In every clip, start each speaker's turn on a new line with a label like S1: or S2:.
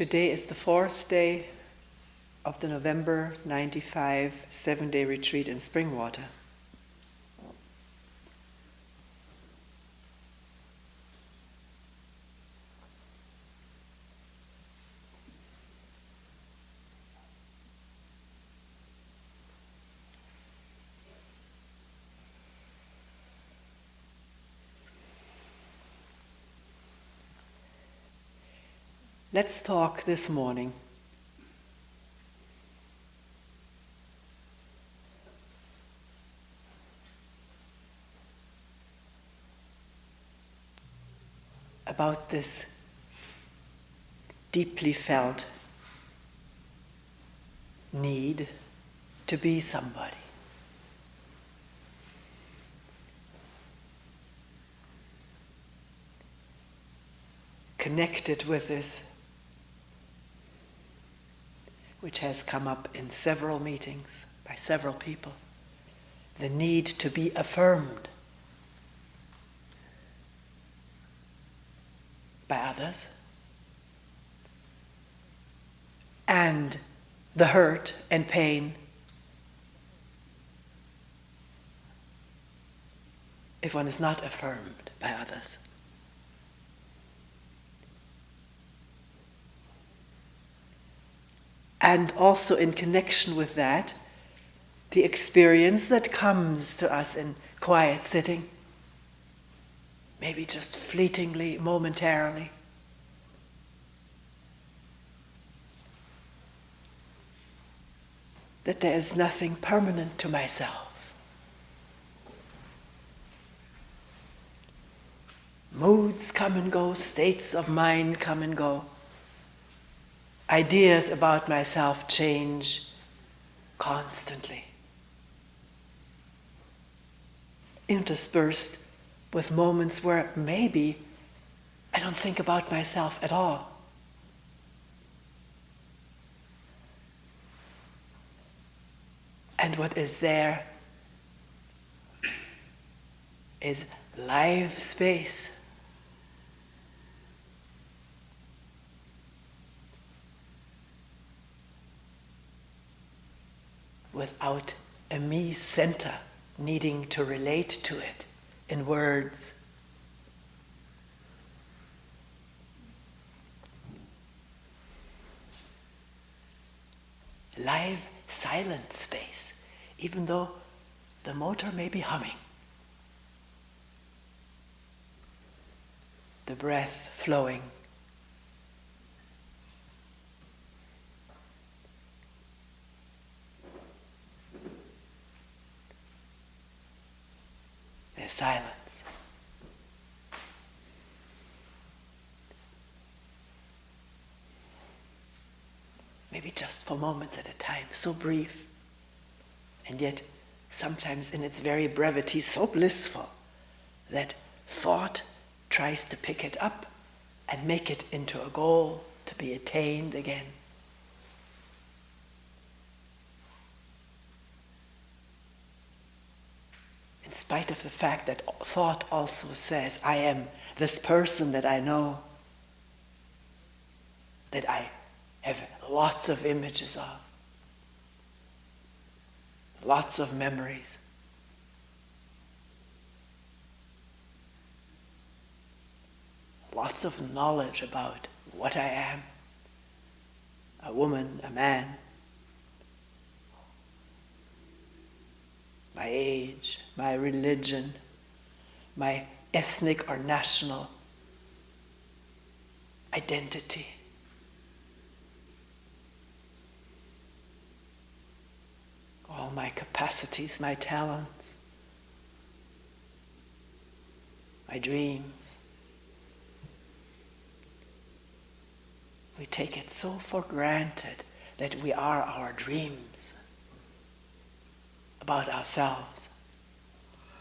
S1: Today is the 4th day of the November 95 7-day retreat in Springwater. Let's talk this morning about this deeply felt need to be somebody. Connected with this, which has come up in several meetings by several people, the need to be affirmed by others, and the hurt and pain if one is not affirmed by others. And also in connection with that, the experience that comes to us in quiet sitting, maybe just fleetingly, momentarily, that there is nothing permanent to myself. Moods come and go, states of mind come and go. Ideas about myself change constantly, interspersed with moments where maybe I don't think about myself at all. And what is there is live space. Without a me center needing to relate to it in words. Live, silent space, even though the motor may be humming. The breath flowing. There's silence. Maybe just for moments at a time, so brief, and yet sometimes in its very brevity so blissful that thought tries to pick it up and make it into a goal to be attained again. In spite of the fact that thought also says, I am this person that I know, that I have lots of images of, lots of memories. Lots of knowledge about what I am, a woman, a man, my age, my religion, my ethnic or national identity. All my capacities, my talents, my dreams. We take it so for granted that we are our dreams about ourselves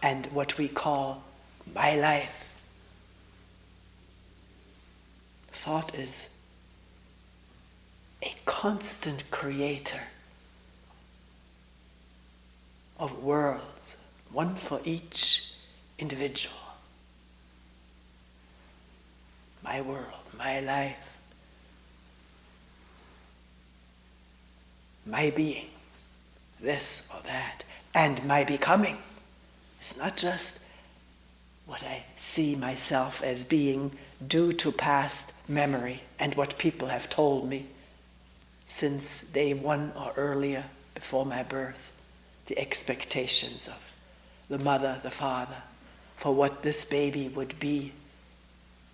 S1: and what we call my life. Thought is a constant creator of worlds, one for each individual. My world, my life. my being, this or that, and my becoming. It's not just what I see myself as being due to past memory and what people have told me since day one or earlier, before my birth, the expectations of the mother, the father, for what this baby would be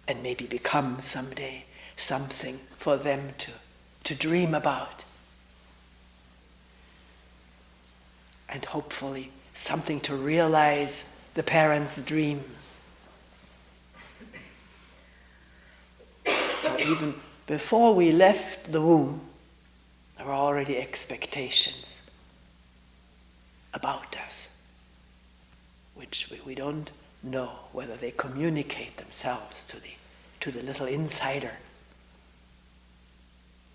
S1: and maybe become someday, something for them to dream about. And hopefully something to realize the parents' dreams. So even before we left the womb, there were already expectations about us, which we don't know whether they communicate themselves to the little insider.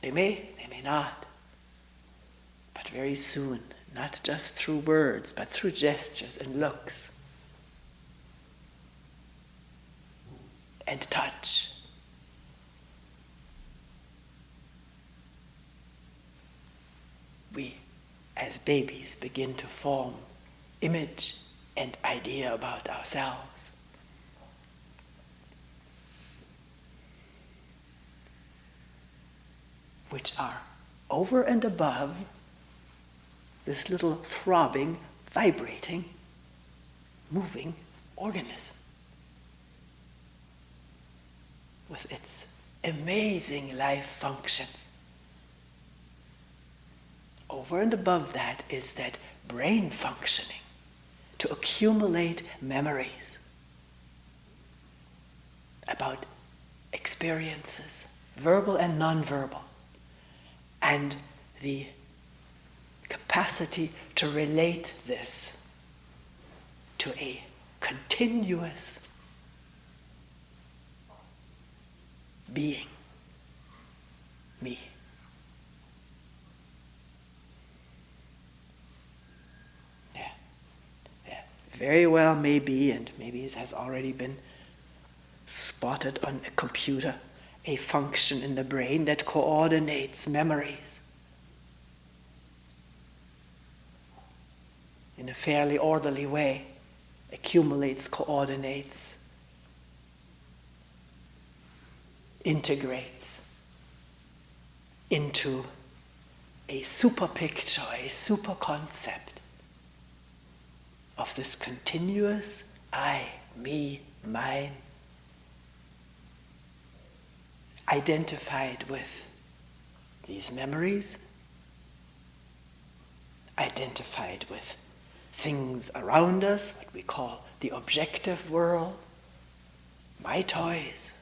S1: They may not. But very soon, not just through words, but through gestures and looks and touch, we as babies begin to form image and idea about ourselves. Which are over and above this little throbbing, vibrating, moving organism with its amazing life functions. Over and above that is that brain functioning to accumulate memories about experiences, verbal and non-verbal, and the capacity to relate this to a continuous being, me. Yeah. Very well may be, and maybe it has already been spotted on a computer, a function in the brain that coordinates memories in a fairly orderly way, accumulates, coordinates, integrates into a super picture, a super concept of this continuous I, me, mine, identified with these memories, identified with things around us, what we call the objective world, my toys,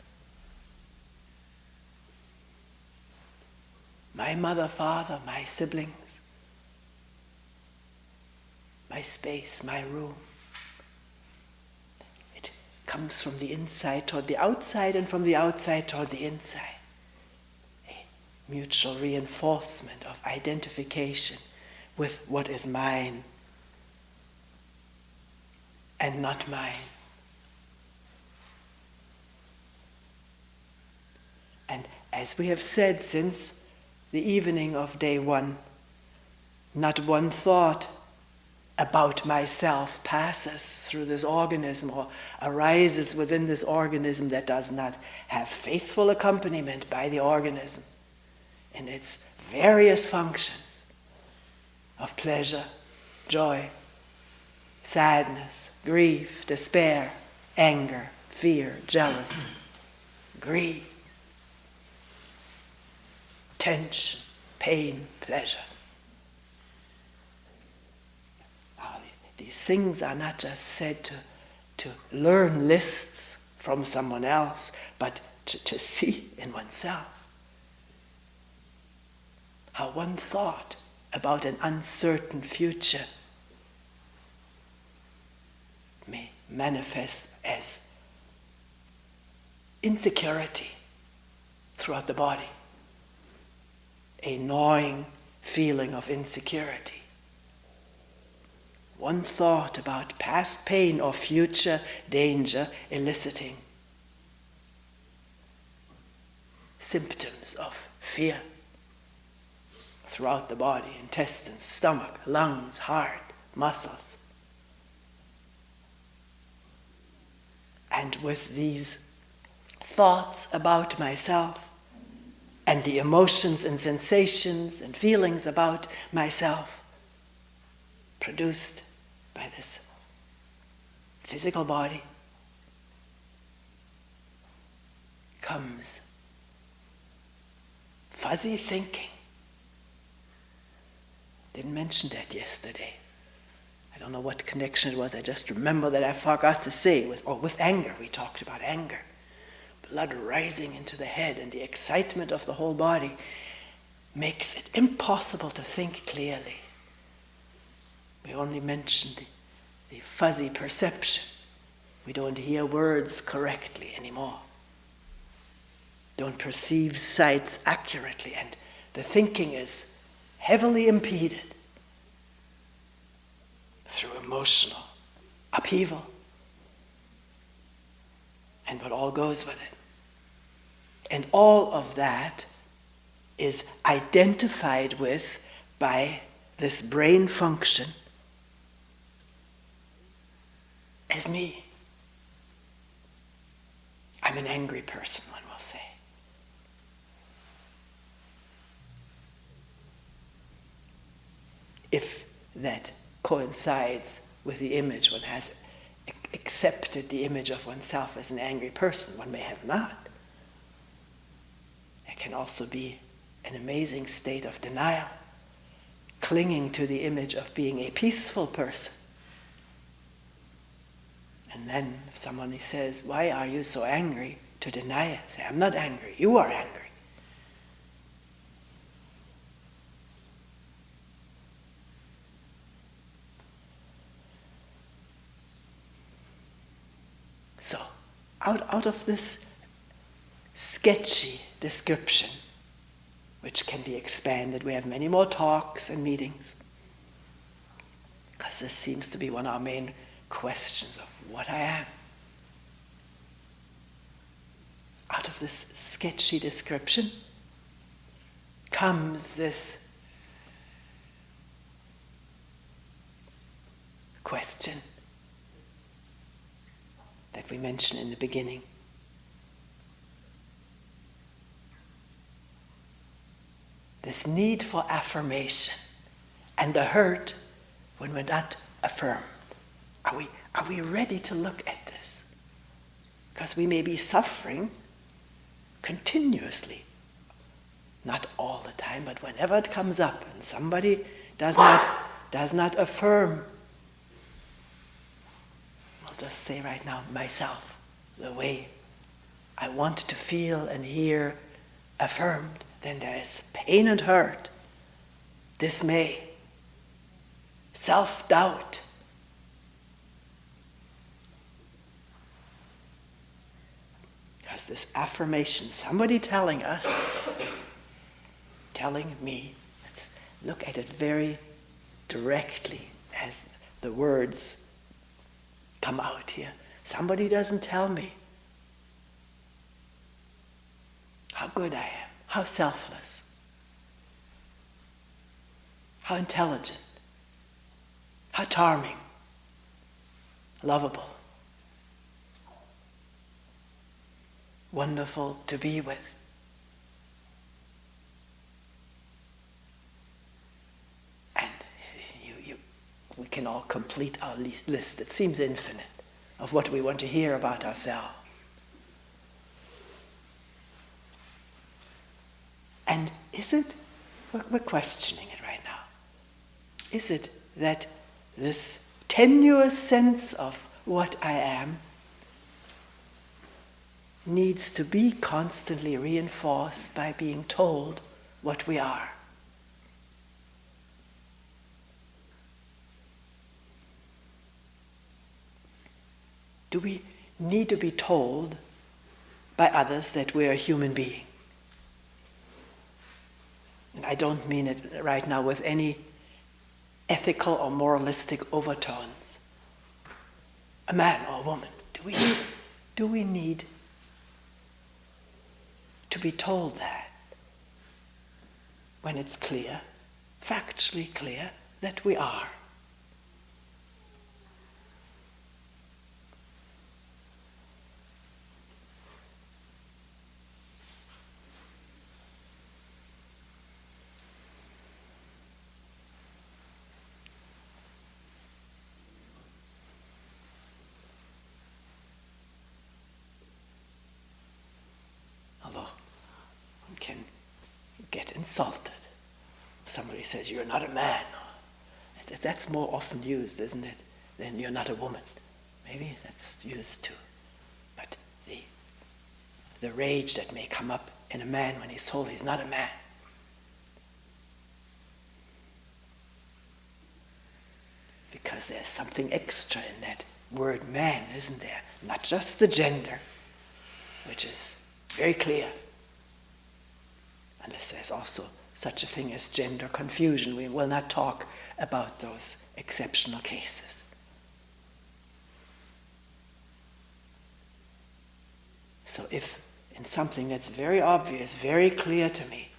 S1: my mother, father, my siblings, my space, my room. It comes from the inside toward the outside and from the outside toward the inside. A mutual reinforcement of identification with what is mine and not mine. And as we have said since the evening of day one, not one thought about myself passes through this organism or arises within this organism that does not have faithful accompaniment by the organism in its various functions of pleasure, joy, sadness, grief, despair, anger, fear, jealousy, greed, tension, pain, pleasure. These things are not just said to learn lists from someone else, but to see in oneself how one thought about an uncertain future may manifest as insecurity throughout the body, a gnawing feeling of insecurity. One thought about past pain or future danger eliciting symptoms of fear throughout the body, intestines, stomach, lungs, heart, muscles. And with these thoughts about myself and the emotions and sensations and feelings about myself produced by this physical body comes fuzzy thinking. Didn't mention that yesterday. I don't know what connection it was. I just remember that I forgot to say with anger. We talked about anger. Blood rising into the head and the excitement of the whole body makes it impossible to think clearly. We only mention the fuzzy perception. We don't hear words correctly anymore. Don't perceive sights accurately, and the thinking is heavily impeded through emotional upheaval and what all goes with it. And all of that is identified with by this brain function as me. I'm an angry person, one will say. If that coincides with the image, one has accepted the image of oneself as an angry person, one may have not. There can also be an amazing state of denial, clinging to the image of being a peaceful person. And then if someone says, "Why are you so angry?" to deny it. Say, "I'm not angry, you are angry." So, out of this sketchy description, which can be expanded, we have many more talks and meetings, because this seems to be one of our main questions of what I am. Out of this sketchy description comes this question that we mentioned in the beginning. This need for affirmation and the hurt when we're not affirmed. Are we ready to look at this? Because we may be suffering continuously. Not all the time, but whenever it comes up and somebody does not affirm, I'll just say right now, myself, the way I want to feel and hear affirmed, then there is pain and hurt, dismay, self-doubt. Because this affirmation, somebody telling us, telling me, let's look at it very directly as the words come out here. Somebody doesn't tell me how good I am, how selfless, how intelligent, how charming, lovable, wonderful to be with. And we can all complete our list. It seems infinite of what we want to hear about ourselves. And is it, we're questioning it right now, is it that this tenuous sense of what I am needs to be constantly reinforced by being told what we are? Do we need to be told by others that we're a human being? And I don't mean it right now with any ethical or moralistic overtones. A man or a woman, do we need to be told that when it's clear factually clear that we are. Although one can get insulted. Somebody says, "You're not a man." That's more often used, isn't it, than "you're not a woman." Maybe that's used too. But the rage that may come up in a man when he's told he's not a man. Because there's something extra in that word man, isn't there? Not just the gender, which is very clear. Unless there's also such a thing as gender confusion. We will not talk about those exceptional cases. So if in something that's very obvious, very clear to me,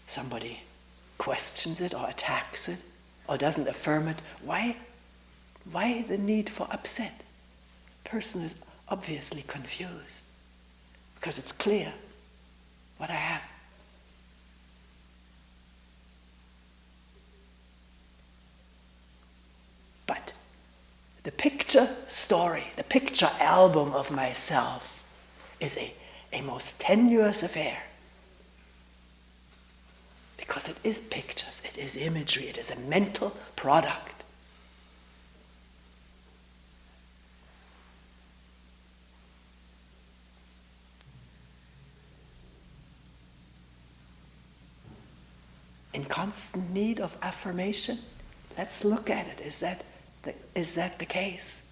S1: somebody questions it or attacks it or doesn't affirm it, why the need for upset? The person is obviously confused because it's clear what I am. But the picture story, the picture album of myself is a most tenuous affair. Because it is pictures, it is imagery, it is a mental product. In constant need of affirmation? Let's look at it. Is that the case?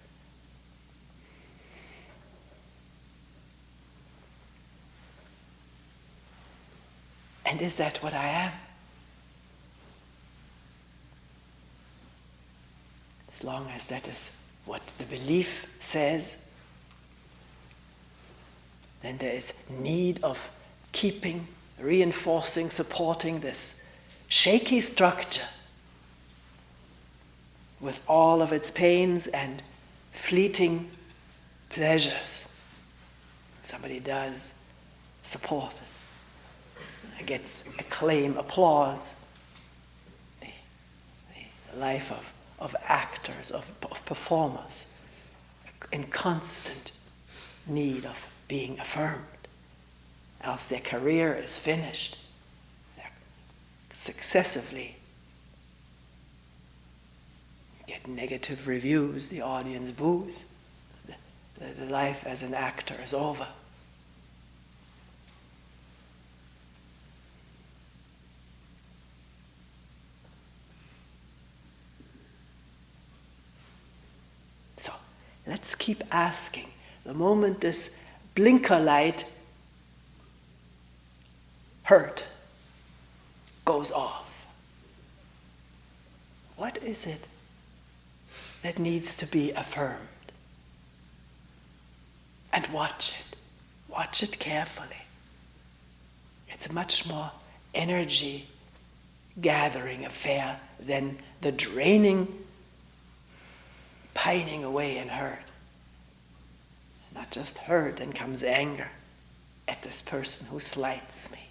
S1: And is that what I am? As long as that is what the belief says, then there is need of keeping, reinforcing, supporting this shaky structure with all of its pains and fleeting pleasures. Somebody does support it. It gets acclaim, applause. The life of actors, of performers, in constant need of being affirmed. Else their career is finished. They're successively get negative reviews, the audience boos. The life as an actor is over. So let's keep asking. The moment this blinker light hurt goes off, what is it that needs to be affirmed? And watch it. Watch it carefully. It's a much more energy gathering affair than the draining, pining away in hurt. Not just hurt, then comes anger at this person who slights me,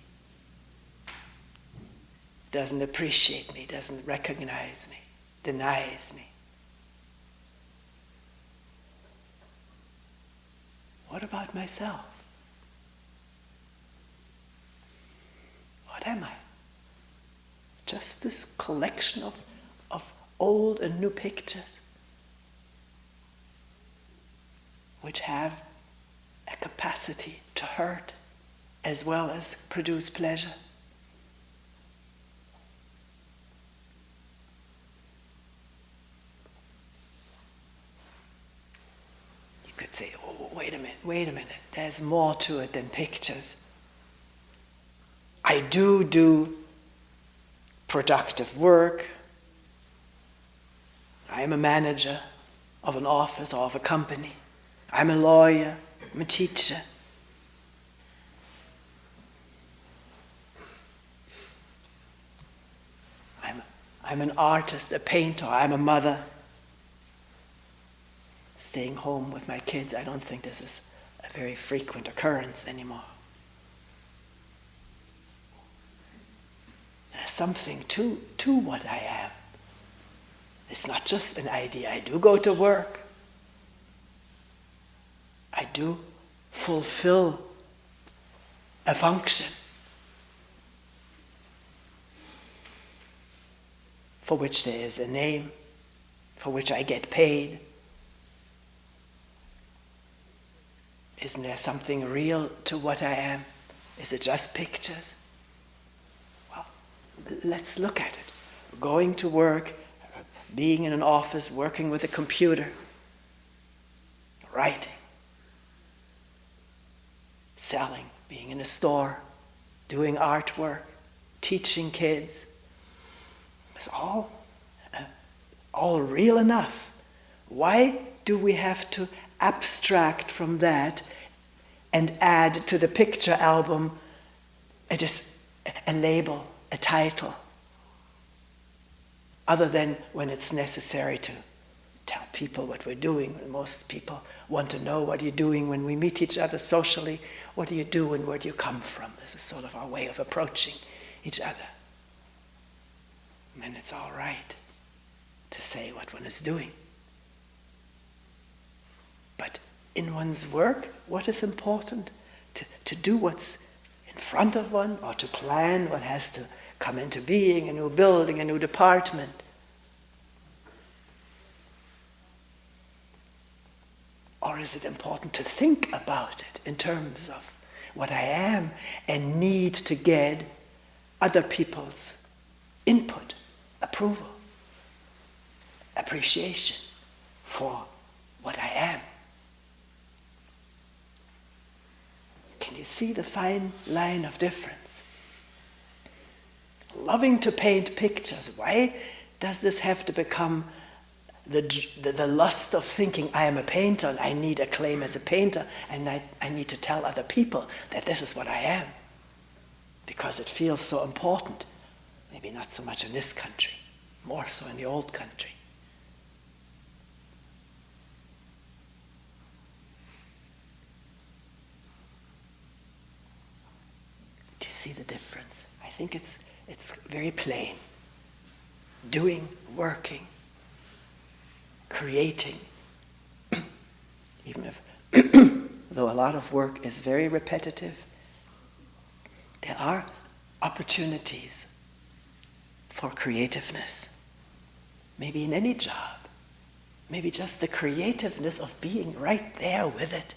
S1: doesn't appreciate me, doesn't recognize me, denies me. What about myself? What am I? Just this collection of old and new pictures which have a capacity to hurt as well as produce pleasure. You could say, oh, wait a minute, there's more to it than pictures. I do productive work. I'm a manager of an office or of a company. I'm a lawyer, I'm a teacher. I'm an artist, a painter, I'm a mother. Staying home with my kids, I don't think this is a very frequent occurrence anymore. There's something to what I am. It's not just an idea. I do go to work. I do fulfill a function for which there is a name, for which I get paid. Isn't there something real to what I am? Is it just pictures? Well, let's look at it. Going to work, being in an office, working with a computer, writing, selling, being in a store, doing artwork, teaching kids. It's all real enough. Why do we have to abstract from that and add to the picture album a label, a title, other than when it's necessary to tell people what we're doing? Most people want to know what you're doing when we meet each other socially. What do you do and where do you come from? This is sort of our way of approaching each other. And it's all right to say what one is doing. But in one's work, what is important? To do what's in front of one, or to plan what has to come into being, a new building, a new department. Or is it important to think about it in terms of what I am and need to get other people's input, approval, appreciation for what I am? Can you see the fine line of difference? Loving to paint pictures. Why does this have to become the lust of thinking I am a painter and I need acclaim as a painter and I need to tell other people that this is what I am? Because it feels so important. Maybe not so much in this country, more so in the old country. Do you see the difference? I think it's very plain. Doing, working, creating, even if, though a lot of work is very repetitive, there are opportunities for creativeness. Maybe in any job, maybe just the creativeness of being right there with it.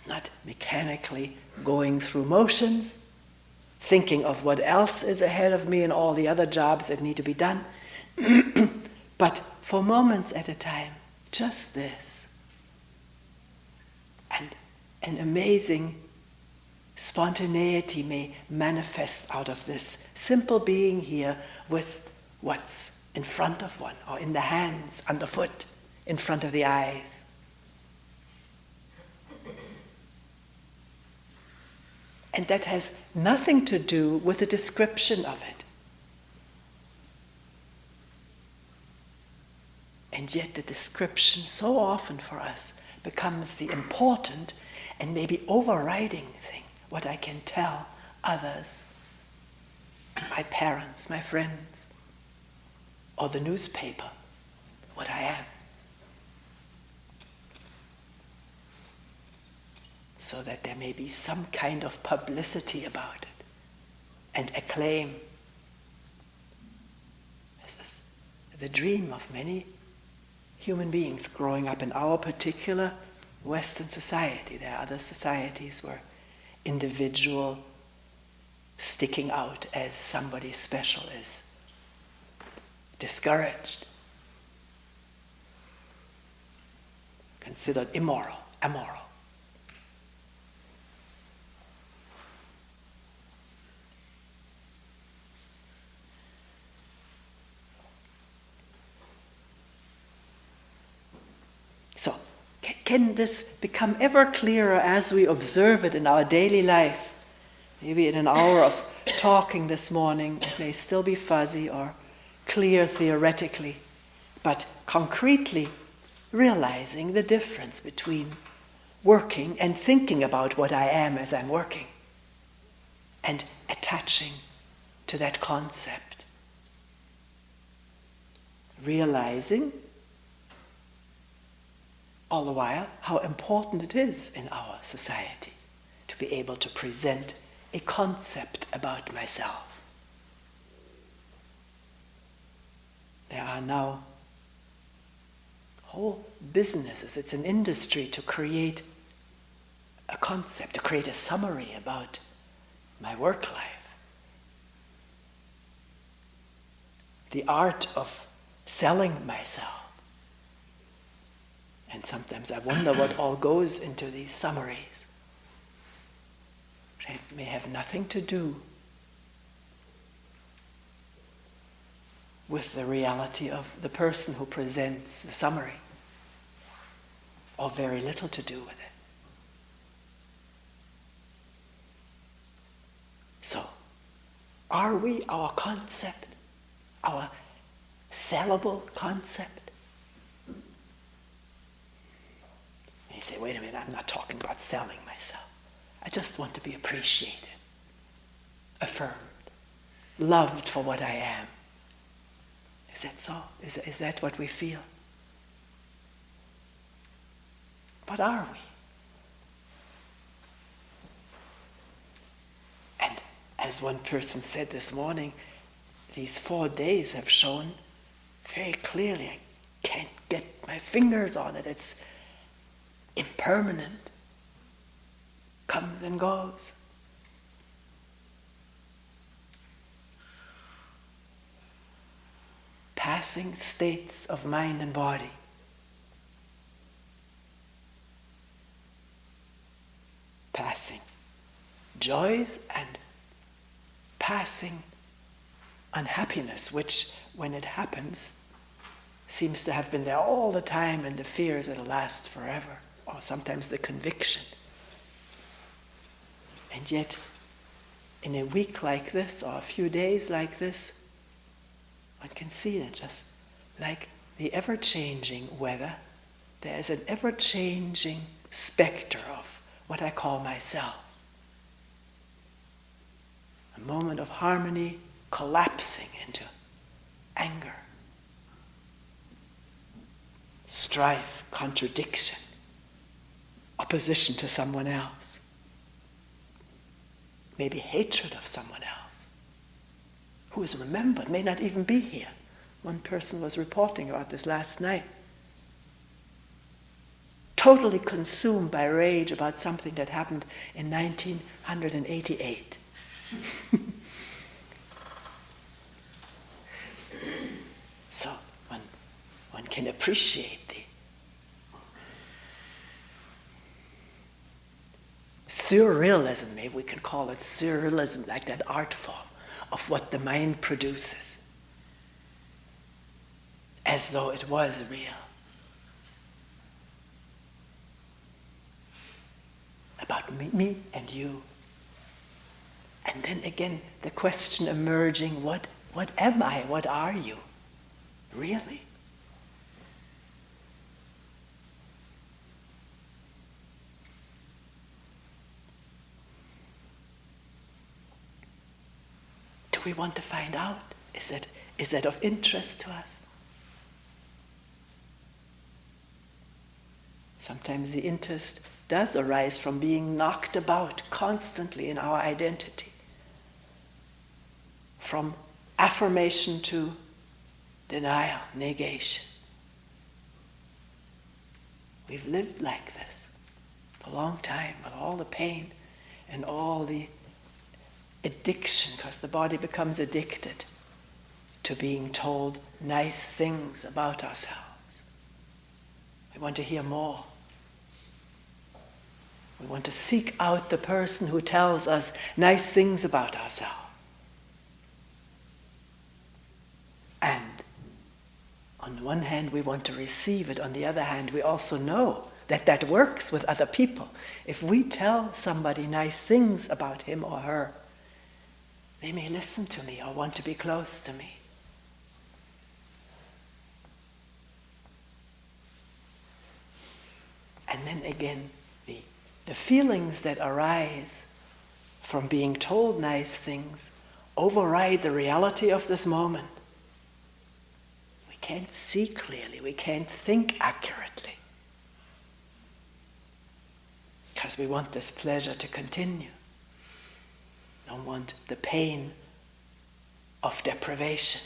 S1: Not mechanically going through motions, thinking of what else is ahead of me and all the other jobs that need to be done, but for moments at a time, just this. And an amazing spontaneity may manifest out of this simple being here with what's in front of one, or in the hands, underfoot, in front of the eyes. And that has nothing to do with the description of it. And yet the description so often for us becomes the important and maybe overriding thing, what I can tell others, my parents, my friends, or the newspaper, what I am. So that there may be some kind of publicity about it and acclaim. This is the dream of many human beings growing up in our particular Western society. There are other societies where individual sticking out as somebody special is discouraged, considered immoral. So, can this become ever clearer as we observe it in our daily life? Maybe in an hour of talking this morning, it may still be fuzzy or clear theoretically, but concretely realizing the difference between working and thinking about what I am as I'm working and attaching to that concept. Realizing all the while how important it is in our society to be able to present a concept about myself. There are now whole businesses, it's an industry to create a concept, to create a summary about my work life. The art of selling myself. And sometimes I wonder what all goes into these summaries. It may have nothing to do with the reality of the person who presents the summary, or very little to do with it. So, are we our concept, our sellable concept? And you say, wait a minute, I'm not talking about selling myself. I just want to be appreciated, affirmed, loved for what I am. Is that so? Is that what we feel? What are we? And as one person said this morning, these 4 days have shown very clearly, I can't get my fingers on it. It's impermanent, comes and goes. Passing states of mind and body. Passing joys and passing unhappiness, which, when it happens, seems to have been there all the time, and the fears it'll last forever, or sometimes the conviction. And yet, in a week like this, or a few days like this, one can see that just like the ever-changing weather, there is an ever-changing specter of what I call myself. A moment of harmony collapsing into anger, strife, contradiction, opposition to someone else, maybe hatred of someone else, who is remembered, may not even be here. One person was reporting about this last night. Totally consumed by rage about something that happened in 1988. So one can appreciate the surrealism, maybe we can call it surrealism, like that art form of what the mind produces, as though it was real. About me and you. And then again, the question emerging, what am I? What are you? Really? Do we want to find out? Is that of interest to us? Sometimes the interest does arise from being knocked about constantly in our identity. From affirmation to denial, negation. We've lived like this for a long time, with all the pain and all the addiction, because the body becomes addicted to being told nice things about ourselves. We want to hear more. We want to seek out the person who tells us nice things about ourselves. And on the one hand, we want to receive it. On the other hand, we also know that that works with other people. If we tell somebody nice things about him or her, They may listen to me or want to be close to me. And then again, the feelings that arise from being told nice things override the reality of this moment. We can't see clearly, we can't think accurately, because we want this pleasure to continue. Don't want the pain of deprivation.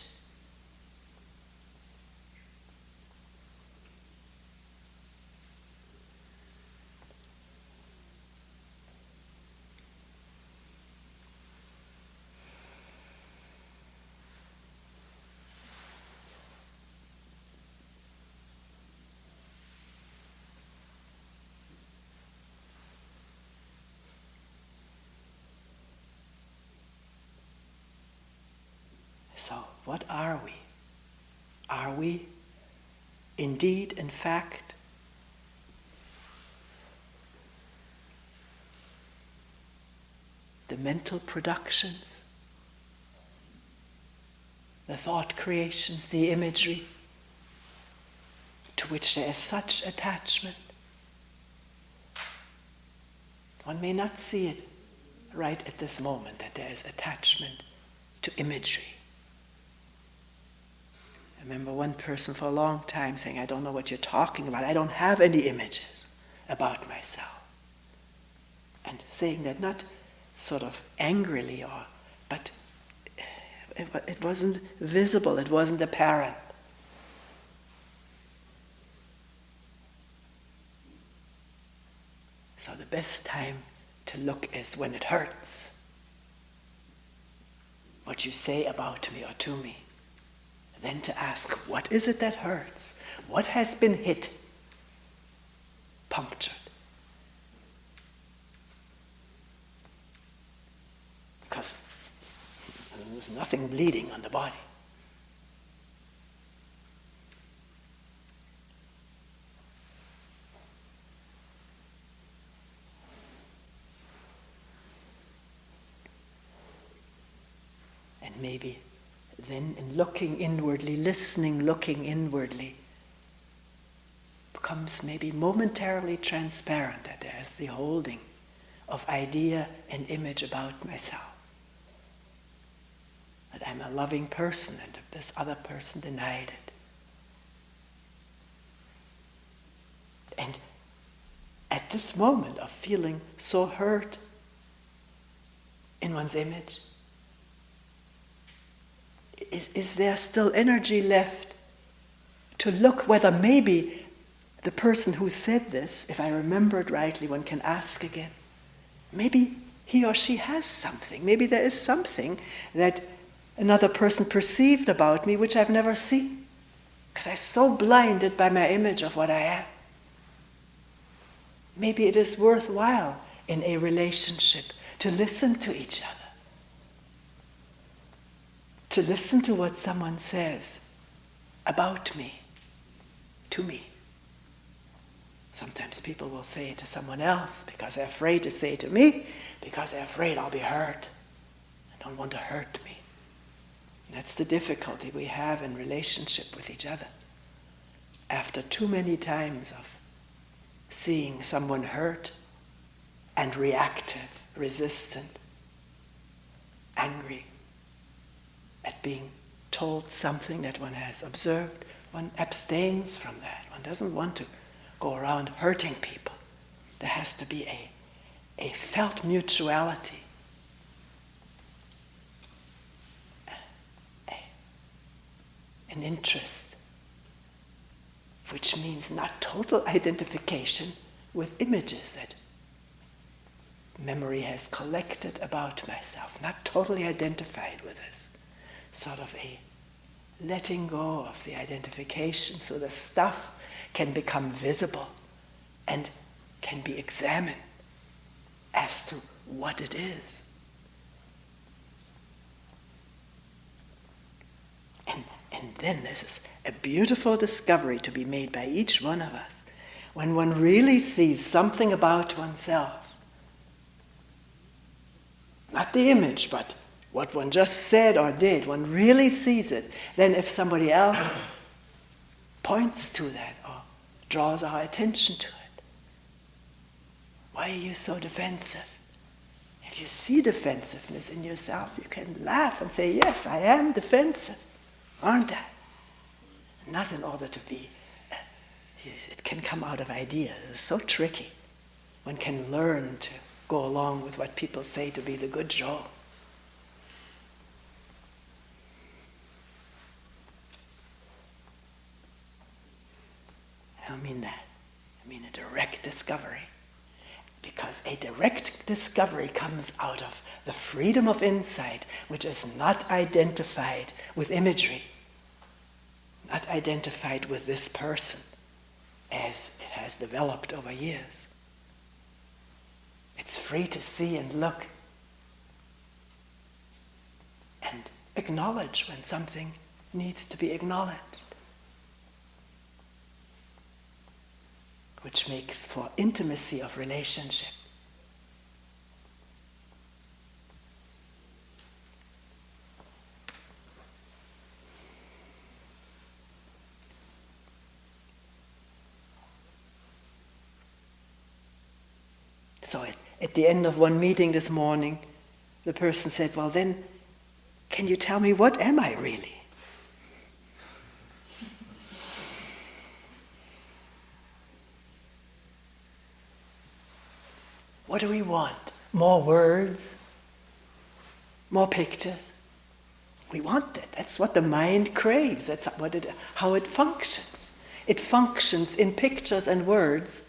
S1: So, what are we? Are we indeed, in fact, the mental productions, the thought creations, the imagery to which there is such attachment? One may not see it right at this moment, that there is attachment to imagery. I remember one person for a long time saying, I don't know what you're talking about. I don't have any images about myself. And saying that not sort of angrily, but it wasn't visible, it wasn't apparent. So the best time to look is when it hurts. What you say about me or to me. Then to ask, what is it that hurts? What has been hit? Punctured. Because there's nothing bleeding on the body. And maybe then in looking inwardly, listening, looking inwardly, becomes maybe momentarily transparent that there is the holding of idea and image about myself. That I'm a loving person and this other person denied it. And at this moment of feeling so hurt in one's image, is there still energy left to look whether maybe the person who said this, if I remember it rightly, one can ask again, maybe he or she has something. Maybe there is something that another person perceived about me which I've never seen, because I'm so blinded by my image of what I am. Maybe it is worthwhile in a relationship to listen to each other. To listen to what someone says about me, to me. Sometimes people will say it to someone else because they're afraid to say it to me, because they're afraid I'll be hurt. I don't want to hurt me. And that's the difficulty we have in relationship with each other. After too many times of seeing someone hurt and reactive, resistant, angry, at being told something that one has observed, one abstains from that. One doesn't want to go around hurting people. There has to be a felt mutuality, an interest, which means not total identification with images that memory has collected about myself, not totally identified with this. Sort of a letting go of the identification so the stuff can become visible and can be examined as to what it is. And then this is a beautiful discovery to be made by each one of us. When one really sees something about oneself, not the image, but what one just said or did, one really sees it, then if somebody else points to that or draws our attention to it, why are you so defensive? If you see defensiveness in yourself, you can laugh and say, yes, I am defensive, aren't I? Not in order to be, it can come out of ideas. It's so tricky. One can learn to go along with what people say to be the good Joe. I don't mean that. I mean a direct discovery. Because a direct discovery comes out of the freedom of insight, which is not identified with imagery, not identified with this person as it has developed over years. It's free to see and look and acknowledge when something needs to be acknowledged, which makes for intimacy of relationship. So at the end of one meeting this morning, the person said, well then, can you tell me what am I really? What do we want? More words? More pictures? We want that. That's what the mind craves. That's how it functions. It functions in pictures and words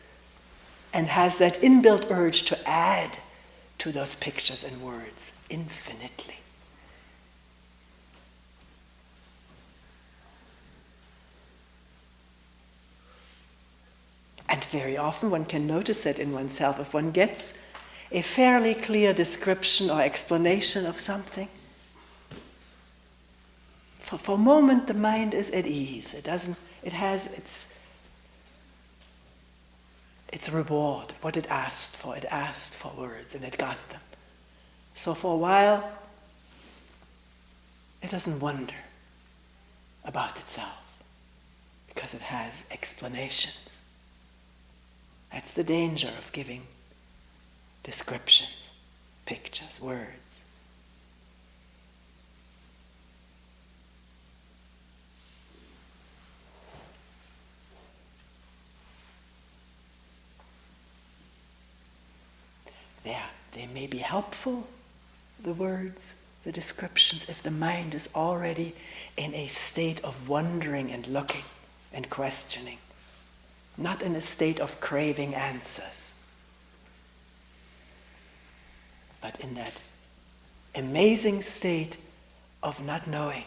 S1: and has that inbuilt urge to add to those pictures and words infinitely. And very often one can notice it in oneself if one gets a fairly clear description or explanation of something. For a moment the mind is at ease. It has its reward, what it asked for. It asked for words and it got them. So for a while it doesn't wonder about itself because it has explanations. That's the danger of giving descriptions, pictures, words. They may be helpful, the words, the descriptions, if the mind is already in a state of wondering and looking and questioning, not in a state of craving answers, but in that amazing state of not knowing.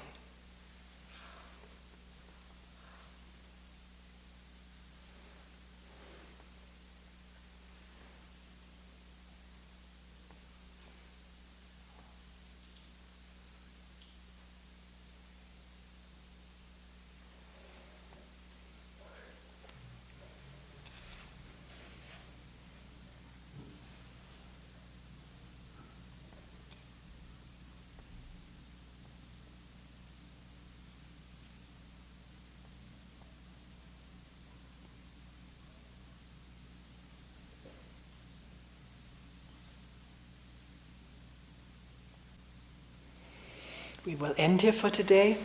S1: We will end here for today.